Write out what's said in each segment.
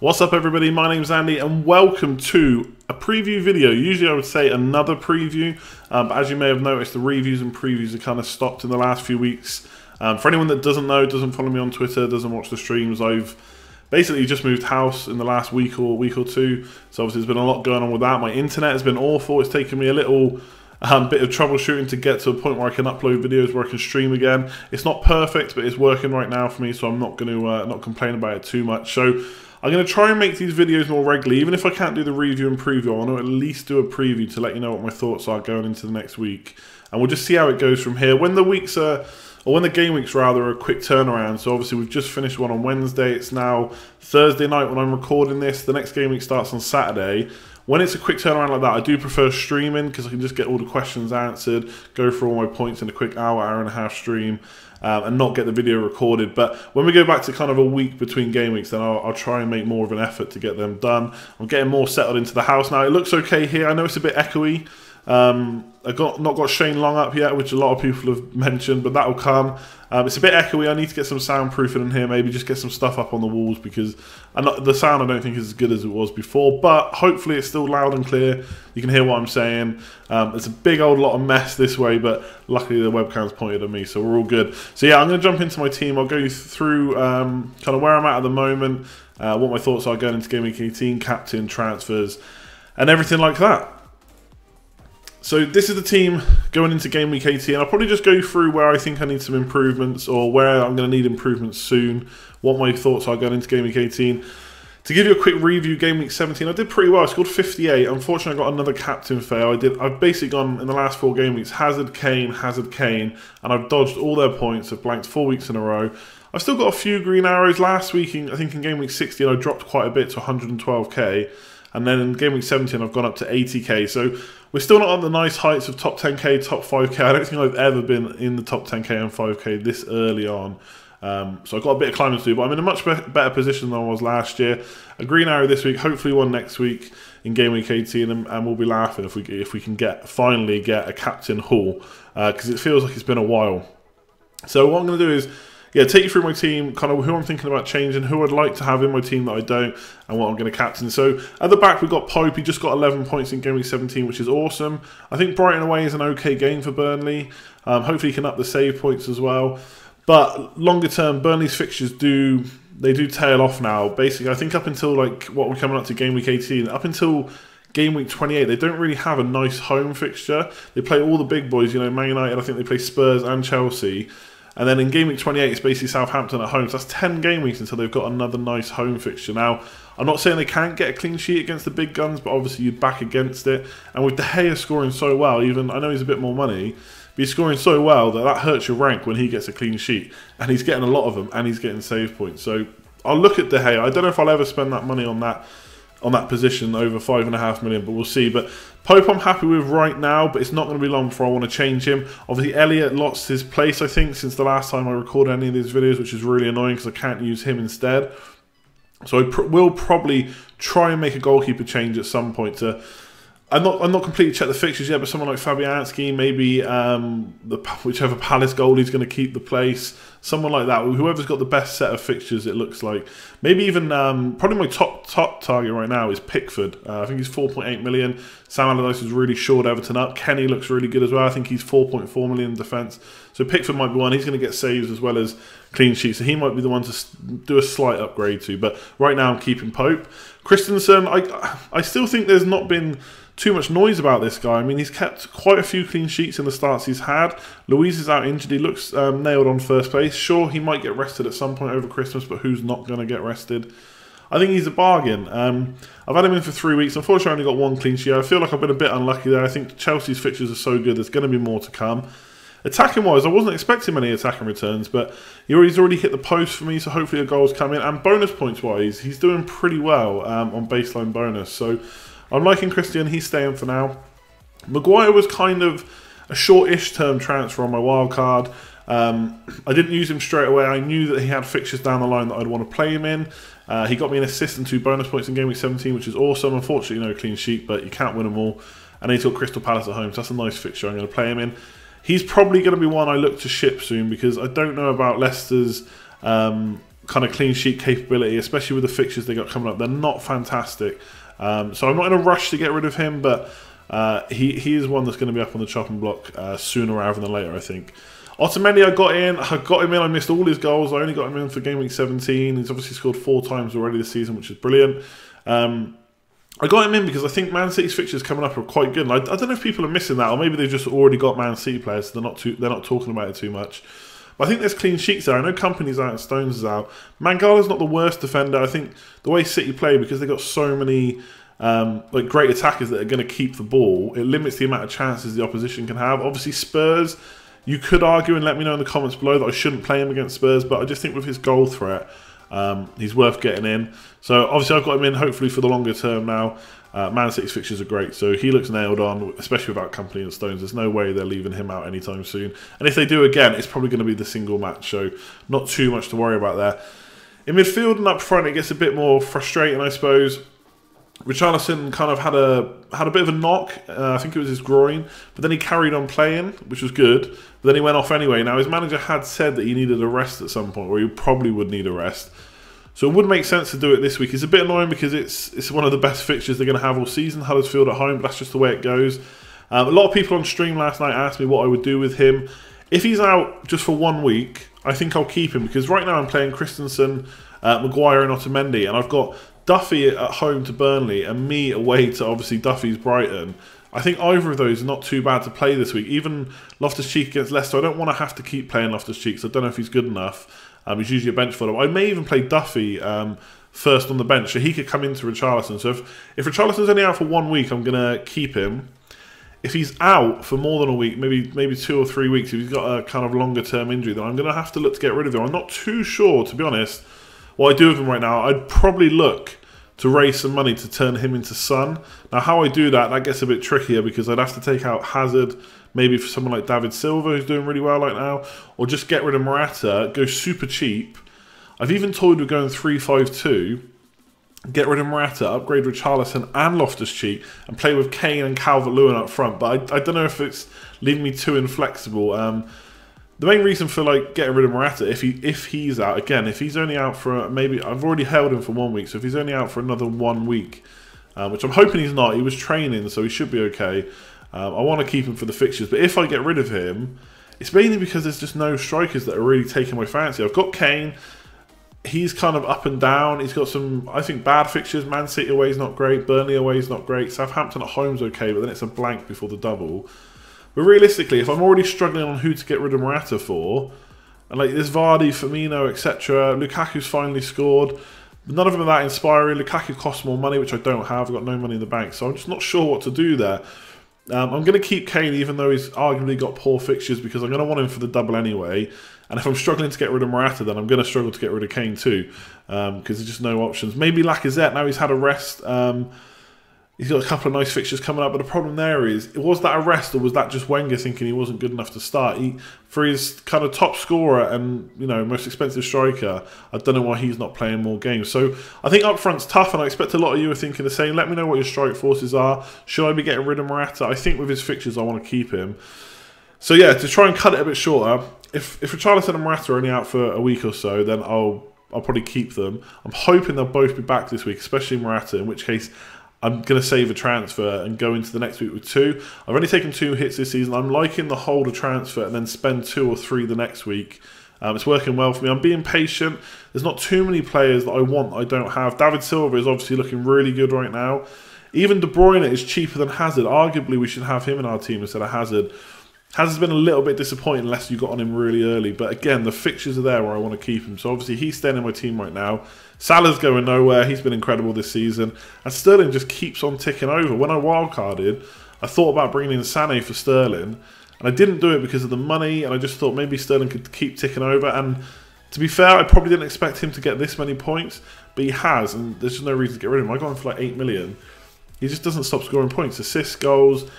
What's up everybody, my name's Andy and welcome to a preview video. Usually I would say another preview, but as you may have noticed, the reviews and previews have kind of stopped in the last few weeks. For anyone that doesn't know, doesn't follow me on Twitter, doesn't watch the streams, I've basically just moved house in the last week or two, so obviously there's been a lot going on with that. My internet has been awful, it's taken me a little bit of troubleshooting to get to a point where I can upload videos, where I can stream again. It's not perfect, but it's working right now for me, so I'm not going to not complain about it too much. So I'm going to try and make these videos more regularly. Even if I can't do the review and preview, I want to at least do a preview to let you know what my thoughts are going into the next week. And we'll just see how it goes from here. When the weeks are, or when the game weeks rather, are a quick turnaround. So obviously we've just finished one on Wednesday. It's now Thursday night when I'm recording this. The next game week starts on Saturday. When it's a quick turnaround like that, I do prefer streaming because I can just get all the questions answered, go through all my points in a quick hour and a half stream, and not get the video recorded. But when we go back to kind of a week between game weeks, then I'll try and make more of an effort to get them done. I'm getting more settled into the house now. It looks okay here. I know it's a bit echoey. I've not got Shane Long up yet, which a lot of people have mentioned, but that'll come. It's a bit echoey. I need to get some soundproofing in here, maybe just get some stuff up on the walls because the sound I don't think is as good as it was before, but hopefully it's still loud and clear. You can hear what I'm saying. It's a big old lot of mess this way, but luckily the webcam's pointed at me, so we're all good. So yeah, I'm going to jump into my team. I'll go through kind of where I'm at the moment, what my thoughts are going into Game Week 18, captain, transfers, and everything like that. So this is the team going into Game Week 18. I'll probably just go through where I think I need some improvements or where I'm going to need improvements soon, what my thoughts are going into Game Week 18. To give you a quick review, Game Week 17, I did pretty well. I scored 58. Unfortunately, I got another captain fail. I've basically gone in the last 4 game weeks, Hazard, Kane, and I've dodged all their points. I've blanked 4 weeks in a row. I've still got a few green arrows. Last week, I think in Game Week 16, I dropped quite a bit to 112k. And then in Game Week 17, I've gone up to 80k. So we're still not on the nice heights of top 10k, top 5k. I don't think I've ever been in the top 10k and 5k this early on. So I've got a bit of climbing to do, but I'm in a much better position than I was last year. A green arrow this week, hopefully one next week in Game Week 18, and we'll be laughing if we can finally get a captain haul, because it feels like it's been a while. So what I'm going to do is, yeah, take you through my team, kind of who I'm thinking about changing, who I'd like to have in my team that I don't, and what I'm going to captain. So at the back, we've got Pope. He just got 11 points in Game Week 17, which is awesome. I think Brighton away is an okay game for Burnley. Hopefully he can up the save points as well. But longer term, Burnley's fixtures do tail off now. Basically, I think up until like what we're coming up to Game Week 18, up until Game Week 28, they don't really have a nice home fixture. They play all the big boys, you know, Man United, I think they play Spurs and Chelsea. And then in Game Week 28, it's basically Southampton at home. So that's 10 game weeks until they've got another nice home fixture. Now, I'm not saying they can't get a clean sheet against the big guns, but obviously you'd back against it. And with De Gea scoring so well, even I know he's a bit more money, but he's scoring so well that hurts your rank when he gets a clean sheet. And he's getting a lot of them, and he's getting save points. So I'll look at De Gea. I don't know if I'll ever spend that money on that position over 5.5 million, but we'll see. But Pope I'm happy with right now, but it's not going to be long before I want to change him. Obviously Elliott lost his place, I think, since the last time I recorded any of these videos, which is really annoying because I can't use him instead. So I will probably try and make a goalkeeper change at some point to... I'm not completely checked the fixtures yet, but someone like Fabianski, maybe whichever Palace goalie is going to keep the place, someone like that. Whoever's got the best set of fixtures, it looks like. Maybe even probably my top target right now is Pickford. I think he's 4.8 million. Sam Allardyce is really shored Everton up. Kenny looks really good as well. I think he's 4.4 million in defence. So Pickford might be one. He's going to get saves as well as clean sheets. So he might be the one to do a slight upgrade to. But right now I'm keeping Pope. Christensen, I still think there's not been too much noise about this guy. I mean, he's kept quite a few clean sheets in the starts he's had. Luiz is out injured. He looks nailed on first place. Sure, he might get rested at some point over Christmas, but who's not going to get rested? I think he's a bargain. I've had him in for 3 weeks. Unfortunately, I only got 1 clean sheet. I feel like I've been a bit unlucky there. I think Chelsea's fixtures are so good, there's going to be more to come. Attacking-wise, I wasn't expecting many attacking returns, but he's already hit the post for me, so hopefully a goal's come in. And bonus points-wise, he's doing pretty well on baseline bonus. So I'm liking Christian. He's staying for now. Maguire was kind of a short-ish term transfer on my wild card. I didn't use him straight away. I knew that he had fixtures down the line that I'd want to play him in. He got me an assist and 2 bonus points in Game Week 17, which is awesome. Unfortunately, no clean sheet, but you can't win them all. And he's got Crystal Palace at home, so that's a nice fixture. I'm going to play him in. He's probably going to be one I look to ship soon because I don't know about Leicester's kind of clean sheet capability, especially with the fixtures they got coming up. They're not fantastic. So I'm not in a rush to get rid of him, but he is one that's going to be up on the chopping block sooner rather than later, I think. Otamendi, I got him in. I missed all his goals. I only got him in for Game Week 17. He's obviously scored 4 times already this season, which is brilliant. I got him in because I think Man City's fixtures coming up are quite good. And I don't know if people are missing that, or maybe they've just already got Man City players, so they're not talking about it too much. But I think there's clean sheets there. I know Company's out and Stones is out. Mangala's not the worst defender. I think the way City play, because they've got so many like great attackers that are going to keep the ball, it limits the amount of chances the opposition can have. Obviously Spurs, you could argue and let me know in the comments below that I shouldn't play him against Spurs, but I just think with his goal threat, he's worth getting in. So obviously I've got him in hopefully for the longer term now. Man City's fixtures are great, so he looks nailed on, especially without Company and Stones. There's no way they're leaving him out anytime soon. And if they do again, it's probably going to be the single match, so not too much to worry about there. In midfield and up front, it gets a bit more frustrating, I suppose. Richarlison kind of had a bit of a knock. I think it was his groin, but then he carried on playing, which was good. But then he went off anyway. Now his manager had said that he needed a rest at some point, or he probably would need a rest. So it would make sense to do it this week. It's a bit annoying because it's one of the best fixtures they're going to have all season, Huddersfield at home, but that's just the way it goes. A lot of people on stream last night asked me what I would do with him. If he's out just for 1 week, I think I'll keep him, because right now I'm playing Christensen, Maguire and Otamendi, and I've got Duffy at home to Burnley and me away to obviously Duffy's Brighton. I think either of those are not too bad to play this week. Even Loftus-Cheek against Leicester, I don't want to have to keep playing Loftus-Cheek, so I don't know if he's good enough. He's usually a bench for them. I may even play Duffy first on the bench, so he could come into Richarlison. So if Richarlison's only out for 1 week, I'm going to keep him. If he's out for more than a week, maybe 2 or 3 weeks, if he's got a kind of longer term injury, then I'm going to have to look to get rid of him. I'm not too sure, to be honest, what I do with him right now. I'd probably look to raise some money to turn him into Son. Now, how I do that gets a bit trickier, because I'd have to take out Hazard, maybe for someone like David Silva, who's doing really well right now, or just get rid of Morata, go super cheap. I've even toyed with going 3-5-2, get rid of Morata, upgrade Richarlison and Loftus-Cheek, and play with Kane and Calvert-Lewin up front. But I don't know if it's leaving me too inflexible. The main reason for getting rid of Morata, if he's out again, if he's only out for maybe, I've already held him for 1 week, so if he's only out for another 1 week, which I'm hoping he's not, he was training, so he should be okay. I want to keep him for the fixtures, but if I get rid of him, it's mainly because there's just no strikers that are really taking my fancy. I've got Kane. He's kind of up and down. He's got some, I think, bad fixtures. Man City away is not great. Burnley away is not great. Southampton at home's okay, but then it's a blank before the double. But realistically, if I'm already struggling on who to get rid of Morata for, and there's Vardy, Firmino, etc., Lukaku's finally scored. None of them are that inspiring. Lukaku costs more money, which I don't have. I've got no money in the bank, so I'm just not sure what to do there. I'm going to keep Kane, even though he's arguably got poor fixtures, because I'm going to want him for the double anyway. And if I'm struggling to get rid of Morata, then I'm going to struggle to get rid of Kane too, because there's just no options. Maybe Lacazette, now he's had a rest. He's got a couple of nice fixtures coming up, but the problem there is, was that a rest, or was that just Wenger thinking he wasn't good enough to start? For his kind of top scorer and most expensive striker, I don't know why he's not playing more games. So I think up front's tough, and I expect a lot of you are thinking the same. Let me know what your strike forces are. Should I be getting rid of Morata? I think with his fixtures, I want to keep him. So yeah, to try and cut it a bit shorter, if Richarlison and Morata are only out for a week or so, then I'll probably keep them. I'm hoping they'll both be back this week, especially Morata, in which case I'm going to save a transfer and go into the next week with 2. I've only taken 2 hits this season. I'm liking the hold a transfer and then spend 2 or 3 the next week. It's working well for me. I'm being patient. There's not too many players that I want that I don't have. David Silva is obviously looking really good right now. Even De Bruyne is cheaper than Hazard. Arguably, we should have him in our team instead of Hazard. Hazard's been a little bit disappointing unless you got on him really early. But again, the fixtures are there where I want to keep him. So obviously he's staying in my team right now. Salah's going nowhere. He's been incredible this season. And Sterling just keeps on ticking over. When I wildcarded, I thought about bringing in Sané for Sterling. And I didn't do it because of the money. And I just thought maybe Sterling could keep ticking over. And to be fair, I probably didn't expect him to get this many points. But he has. And there's just no reason to get rid of him. I got him for 8 million. He just doesn't stop scoring points. Assists, goals.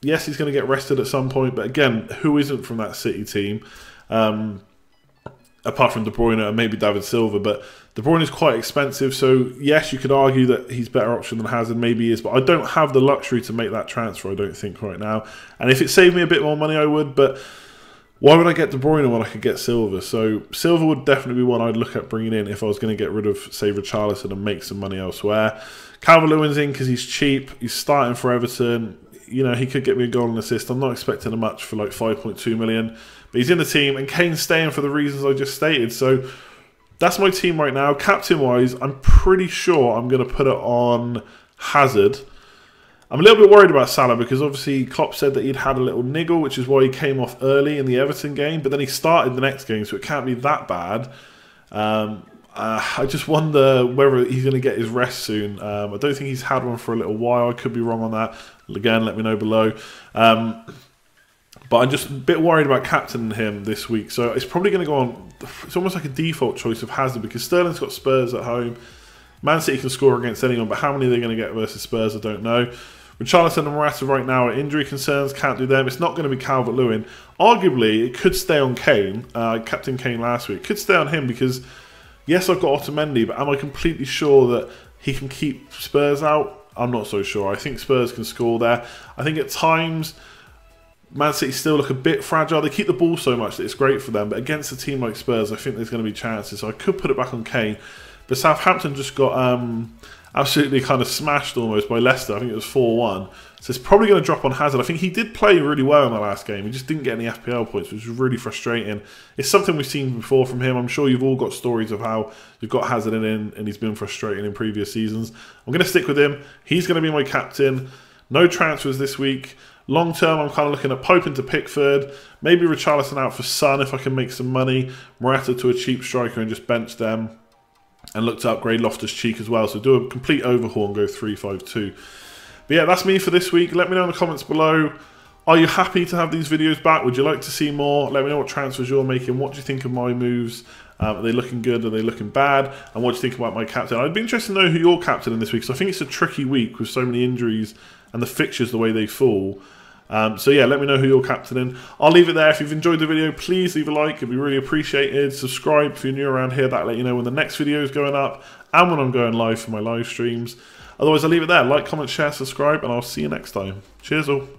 Yes, he's going to get rested at some point, but again, who isn't from that City team? Apart from De Bruyne and maybe David Silva, but De Bruyne is quite expensive, so yes, you could argue that he's a better option than Hazard, maybe he is, but I don't have the luxury to make that transfer, I don't think, right now. And if it saved me a bit more money, I would, but Why would I get De Bruyne when I could get Silva? So Silva would definitely be one I'd look at bringing in if I was going to get rid of, say, Richarlison and make some money elsewhere. Calvert-Lewin's in because he's cheap. He's starting for Everton. You know, he could get me a goal and assist. I'm not expecting a much for like 5.2 million. But he's in the team, and Kane's staying for the reasons I just stated. So that's my team right now. Captain-wise, I'm pretty sure I'm going to put it on Hazard. I'm a little bit worried about Salah because obviously Klopp said that he'd had a little niggle, which is why he came off early in the Everton game. But then he started the next game, so it can't be that bad. I just wonder whether he's going to get his rest soon. I don't think he's had one for a little while. I could be wrong on that. Again, let me know below. But I'm just a bit worried about captaining him this week. So it's probably going to go on. It's almost like a default choice of Hazard because Sterling's got Spurs at home. Man City can score against anyone, but how many are they going to get versus Spurs, I don't know. Richarlison and Morata right now are injury concerns, can't do them. It's not going to be Calvert-Lewin. Arguably, it could stay on Kane. Captain Kane last week. It could stay on him because, yes, I've got Otamendi, but am I completely sure that he can keep Spurs out? I'm not so sure. I think Spurs can score there. I think at times, Man City still look a bit fragile. They keep the ball so much that it's great for them, but against a team like Spurs, I think there's going to be chances. So I could put it back on Kane. But Southampton just got absolutely kind of smashed almost by Leicester. I think it was 4-1. So it's probably going to drop on Hazard. I think he did play really well in the last game. He just didn't get any FPL points, which was really frustrating. It's something we've seen before from him. I'm sure you've all got stories of how you've got Hazard in and he's been frustrating in previous seasons. I'm going to stick with him. He's going to be my captain. No transfers this week. Long term, I'm kind of looking at Pope into Pickford. Maybe Richarlison out for Son if I can make some money. Morata to a cheap striker and just bench them. And look to upgrade Loftus-Cheek as well. So do a complete overhaul and go 3-5-2. But yeah, that's me for this week. Let me know in the comments below. Are you happy to have these videos back? Would you like to see more? Let me know what transfers you're making. What do you think of my moves? Are they looking good? Are they looking bad? And what do you think about my captain? I'd be interested to know who you're captaining this week. So I think it's a tricky week with so many injuries and the fixtures the way they fall. So yeah, let me know who you're captaining. I'll leave it there. If you've enjoyed the video, please leave a like. It'd be really appreciated. Subscribe if you're new around here. That'll let you know when the next video is going up and when I'm going live for my live streams. Otherwise, I'll leave it there. Like, comment, share, subscribe, and I'll see you next time. Cheers all.